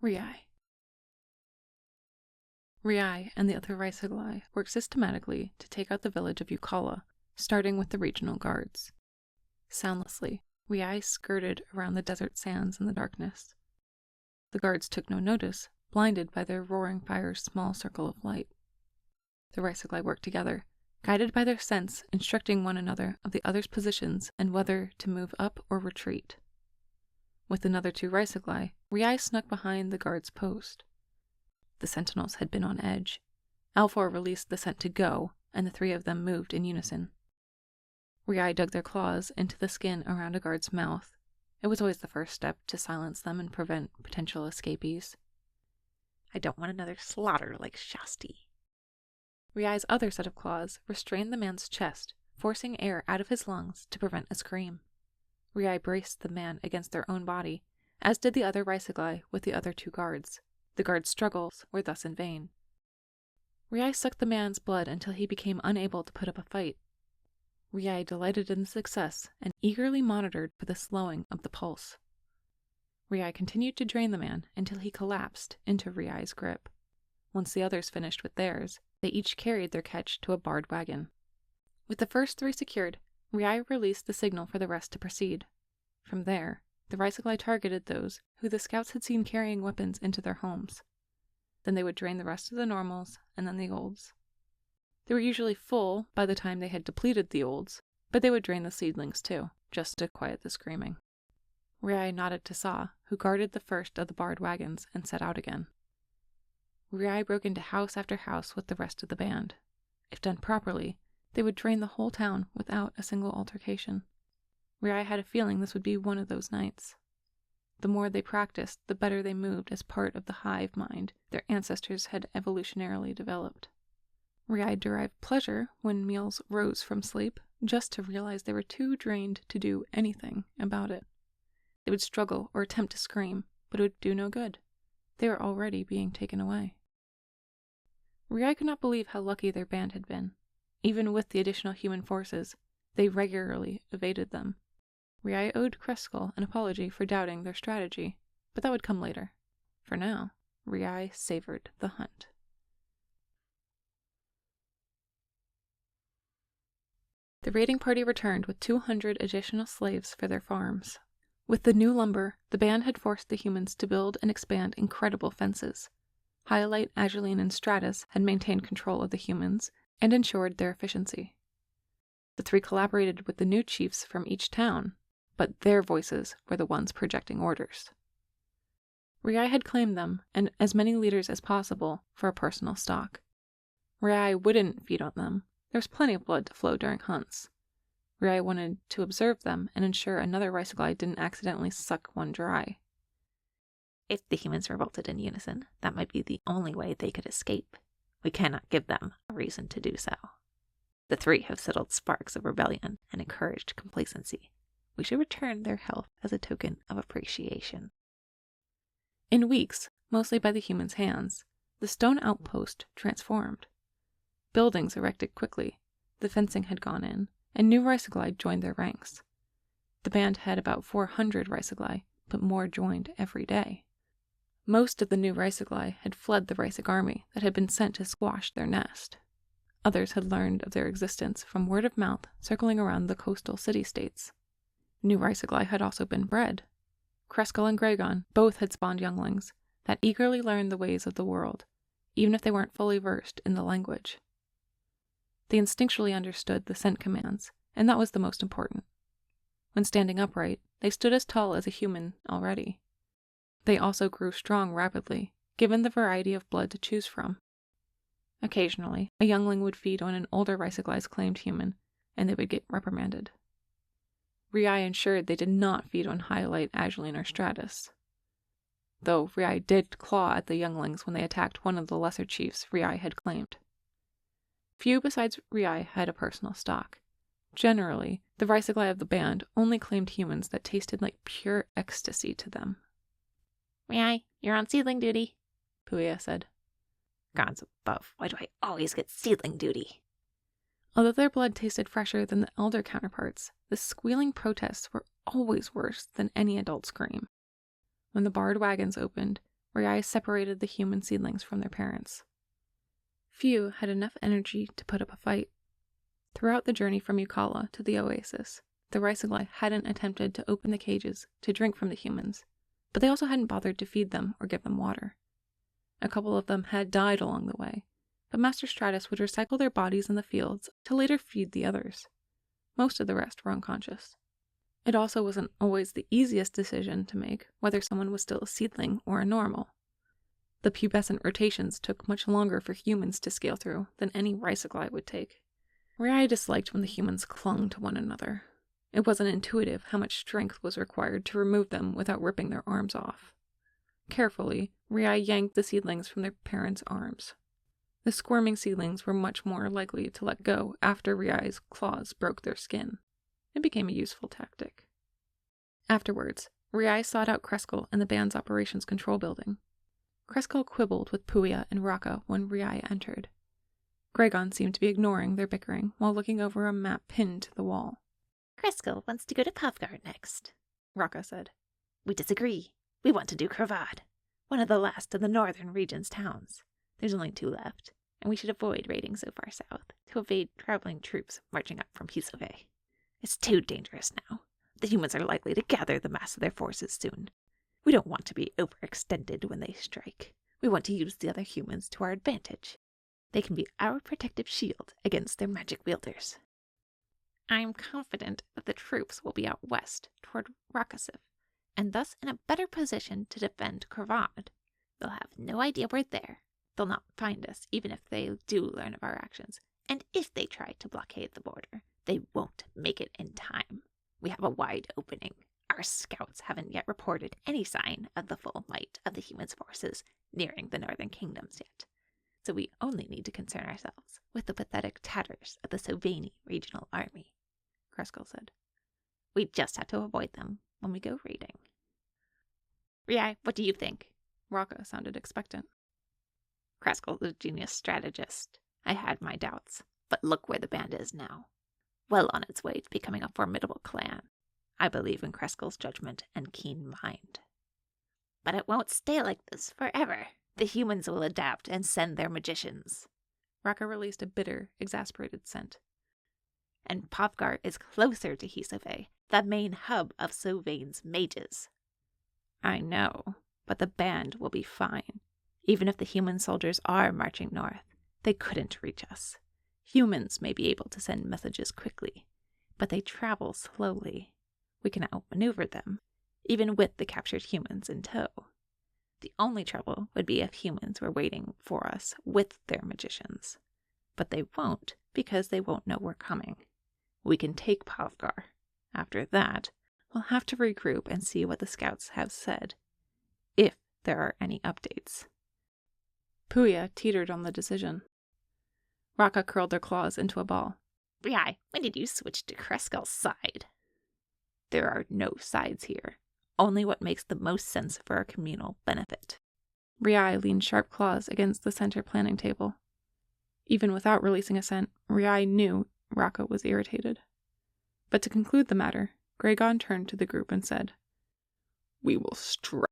Riai. Riai and the other Raisaglai worked systematically to take out the village of Yukala, starting with the regional guards. Soundlessly, Riai skirted around the desert sands in the darkness. The guards took no notice, blinded by their roaring fire's small circle of light. The Raisaglai worked together, guided by their sense, instructing one another of the other's positions and whether to move up or retreat. With another 2 Raisaglai, Riai snuck behind the guard's post. The sentinels had been on edge. Alfor released the scent to go, and the 3 of them moved in unison. Riai dug their claws into the skin around a guard's mouth. It was always the first step to silence them and prevent potential escapees. I don't want another slaughter like Shasti. Riai's other set of claws restrained the man's chest, forcing air out of his lungs to prevent a scream. Riai braced the man against their own body, as did the other Raisaglai with the other 2 guards. The guards' struggles were thus in vain. Riai sucked the man's blood until he became unable to put up a fight. Riai delighted in the success and eagerly monitored for the slowing of the pulse. Riai continued to drain the man until he collapsed into Riai's grip. Once the others finished with theirs, they each carried their catch to a barred wagon. With the first 3 secured, Riai released the signal for the rest to proceed. From there, the Raisaglai targeted those who the scouts had seen carrying weapons into their homes. Then they would drain the rest of the normals, and then the olds. They were usually full by the time they had depleted the olds, but they would drain the seedlings too, just to quiet the screaming. Riai nodded to Sa, who guarded the first of the barred wagons, and set out again. Riai broke into house after house with the rest of the band. If done properly, they would drain the whole town without a single altercation. Riai had a feeling this would be one of those nights. The more they practiced, the better they moved as part of the hive mind their ancestors had evolutionarily developed. Riai derived pleasure when meals rose from sleep, just to realize they were too drained to do anything about it. They would struggle or attempt to scream, but it would do no good. They were already being taken away. Riai could not believe how lucky their band had been. Even with the additional human forces, they regularly evaded them. Riai owed Kreskel an apology for doubting their strategy, but that would come later. For now, Riai savored the hunt. The raiding party returned with 200 additional slaves for their farms. With the new lumber, the band had forced the humans to build and expand incredible fences. Hyalite, Azuline, and Stratus had maintained control of the humans and ensured their efficiency. The 3 collaborated with the new chiefs from each town, but their voices were the ones projecting orders. Riai had claimed them and as many leaders as possible for a personal stock. Riai wouldn't feed on them. There was plenty of blood to flow during hunts. Riai wanted to observe them and ensure another Raisaglai didn't accidentally suck one dry. If the humans revolted in unison, that might be the only way they could escape. We cannot give them a reason to do so. The 3 have settled sparks of rebellion and encouraged complacency. We should return their help as a token of appreciation. In weeks, mostly by the humans' hands, the stone outpost transformed. Buildings erected quickly, the fencing had gone in, and new Raisaglai joined their ranks. The band had about 400 Raisaglai, but more joined every day. Most of the new Raisaglai had fled the Raisig army that had been sent to squash their nest. Others had learned of their existence from word of mouth circling around the coastal city-states. New Raisaglai had also been bred. Kreskel and Gragon both had spawned younglings that eagerly learned the ways of the world, even if they weren't fully versed in the language. They instinctually understood the scent commands, and that was the most important. When standing upright, they stood as tall as a human already. They also grew strong rapidly, given the variety of blood to choose from. Occasionally, a youngling would feed on an older Raisaglai's claimed human, and they would get reprimanded. Riai ensured they did not feed on Hyalite, Azuline, or Stratus. Though Riai did claw at the younglings when they attacked one of the lesser chiefs Riai had claimed. Few besides Riai had a personal stock. Generally, the Raisaglai of the band only claimed humans that tasted like pure ecstasy to them. Riai, you're on seedling duty, Puya said. Gods above, why do I always get seedling duty? Although their blood tasted fresher than the elder counterparts, the squealing protests were always worse than any adult scream. When the barred wagons opened, Riai separated the human seedlings from their parents. Few had enough energy to put up a fight. Throughout the journey from Yukala to the oasis, the Rhysogli hadn't attempted to open the cages to drink from the humans, but they also hadn't bothered to feed them or give them water. A couple of them had died along the way, but Master Stratus would recycle their bodies in the fields to later feed the others. Most of the rest were unconscious. It also wasn't always the easiest decision to make whether someone was still a seedling or a normal. The pubescent rotations took much longer for humans to scale through than any Rhysogli would take. Riai disliked when the humans clung to one another. It wasn't intuitive how much strength was required to remove them without ripping their arms off. Carefully, Riai yanked the seedlings from their parents' arms. The squirming seedlings were much more likely to let go after Riai's claws broke their skin. It became a useful tactic. Afterwards, Riai sought out Kreskel in the band's operations control building. Kreskel quibbled with Puya and Raka when Riai entered. Gregon seemed to be ignoring their bickering while looking over a map pinned to the wall. Kreskel wants to go to Pavgard next, Raka said. We disagree. We want to do Crusade, one of the last of the northern region's towns. There's only 2 left, and we should avoid raiding so far south to evade traveling troops marching up from Hisove. It's too dangerous now. The humans are likely to gather the mass of their forces soon. We don't want to be overextended when they strike. We want to use the other humans to our advantage. They can be our protective shield against their magic wielders. I'm confident that the troops will be out west toward Rakasiv, and thus in a better position to defend Crusade. They'll have no idea we're there. They'll not find us even if they do learn of our actions. And if they try to blockade the border, they won't make it in time. We have a wide opening. Our scouts haven't yet reported any sign of the full might of the humans' forces nearing the northern kingdoms yet. So we only need to concern ourselves with the pathetic tatters of the Sovani regional army, Kreskel said. We just have to avoid them when we go raiding. Riai, what do you think? Raka sounded expectant. Kreskel's a genius strategist. I had my doubts, but look where the band is now. Well on its way to becoming a formidable clan. I believe in Kreskel's judgment and keen mind. But it won't stay like this forever. The humans will adapt and send their magicians. Raka released a bitter, exasperated scent. And Pavgard is closer to Hisove, the main hub of Sylvain's mages. I know, but the band will be fine. Even if the human soldiers are marching north, they couldn't reach us. Humans may be able to send messages quickly, but they travel slowly. We can outmaneuver them, even with the captured humans in tow. The only trouble would be if humans were waiting for us with their magicians. But they won't, because they won't know we're coming. We can take Pavgar. After that, we'll have to regroup and see what the scouts have said, if there are any updates. Puya teetered on the decision. Raka curled their claws into a ball. Riai, when did you switch to Kreskel's side? There are no sides here. Only what makes the most sense for our communal benefit. Riai leaned sharp claws against the center planning table. Even without releasing a scent, Riai knew Raka was irritated. But to conclude the matter, Gregon turned to the group and said, We will strike